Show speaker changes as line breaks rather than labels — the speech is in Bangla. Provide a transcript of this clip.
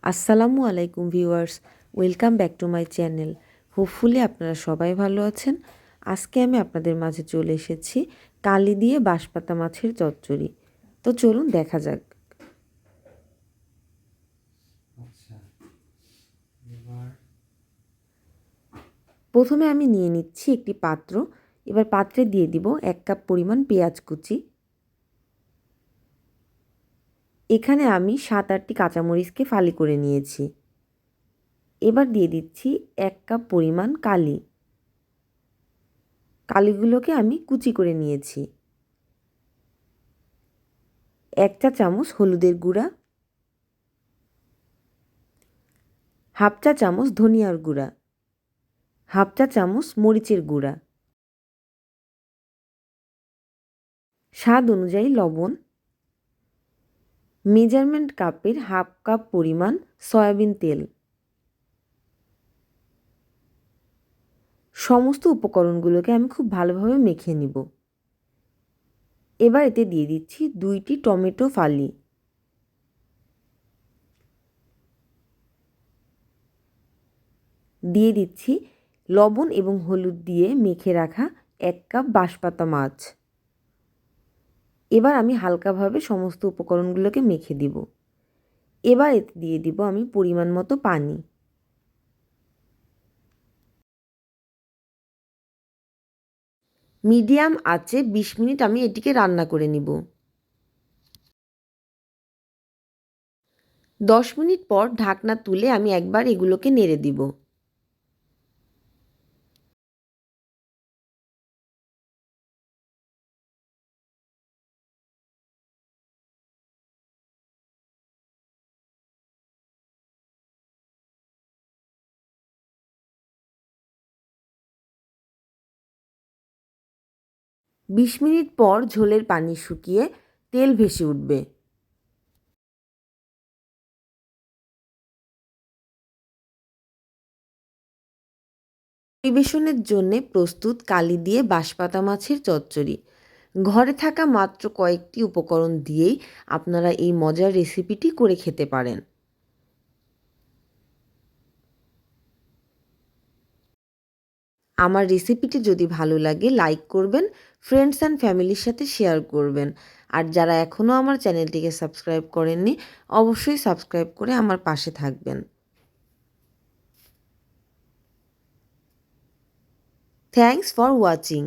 আসসালামু আলাইকুম viewers, welcome back to my channel. Hopefully আপনারা সবাই ভালো আছেন। আজকে আমি আপনাদের মাঝে চলে এসেছি কালি দিয়ে বাঁশপাতা মাছের চচ্চড়ি। তো চলুন দেখা যাক। প্রথমে আমি নিয়ে নিচ্ছি একটি পাত্র। এবার পাত্রে দিয়ে দিব 1 কাপ পরিমাণ পেঁয়াজ কুচি। এখানে আমি 7-8টি কাঁচামরিচকে ফালি করে নিয়েছি। এবার দিয়ে দিচ্ছি 1 কাপ পরিমাণ কালি। কালিগুলোকে আমি কুচি করে নিয়েছি। 1 চা চামচ হলুদের গুঁড়া, হাফ চা চামচ ধনিয়ার গুঁড়া, হাফ চা চামচ মরিচের গুঁড়া, স্বাদ অনুযায়ী লবণ, মেজারমেন্ট কাপের হাফ কাপ পরিমাণ সয়াবিন তেল। সমস্ত উপকরণগুলোকে আমি খুব ভালোভাবে মেখে নিব। এবার এতে দিয়ে দিচ্ছি 2টি টমেটো ফালি। দিয়ে দিচ্ছি লবণ এবং হলুদ দিয়ে মেখে রাখা 1 কাপ বাঁশপাতা মাছ। এবার আমি হালকাভাবে সমস্ত উপকরণগুলোকে মেখে দিব। এবার এতে দিয়ে দিব আমি পরিমাণ মতো পানি। মিডিয়াম আঁচে 20 মিনিট আমি এটিকে রান্না করে নিব। 10 মিনিট পর ঢাকনা তুলে আমি একবার এগুলোকে নেড়ে দিব। বিশ মিনিট পর ঝোলের পানি শুকিয়ে তেল ভেসে উঠবে। পরিবেশনের জন্যে প্রস্তুত কালি দিয়ে বাঁশপাতা মাছের চচ্চড়ি। ঘরে থাকা মাত্র কয়েকটি উপকরণ দিয়েই আপনারা এই মজার রেসিপিটি করে খেতে পারেন। আমার রেসিপিটি যদি ভালো লাগে লাইক করবেন, ফ্রেন্ডস অ্যান্ড ফ্যামিলির সাথে শেয়ার করবেন। আর যারা এখনও আমার চ্যানেলটিকে সাবস্ক্রাইব করেননি, অবশ্যই সাবস্ক্রাইব করে আমার পাশে থাকবেন। Thanks for watching.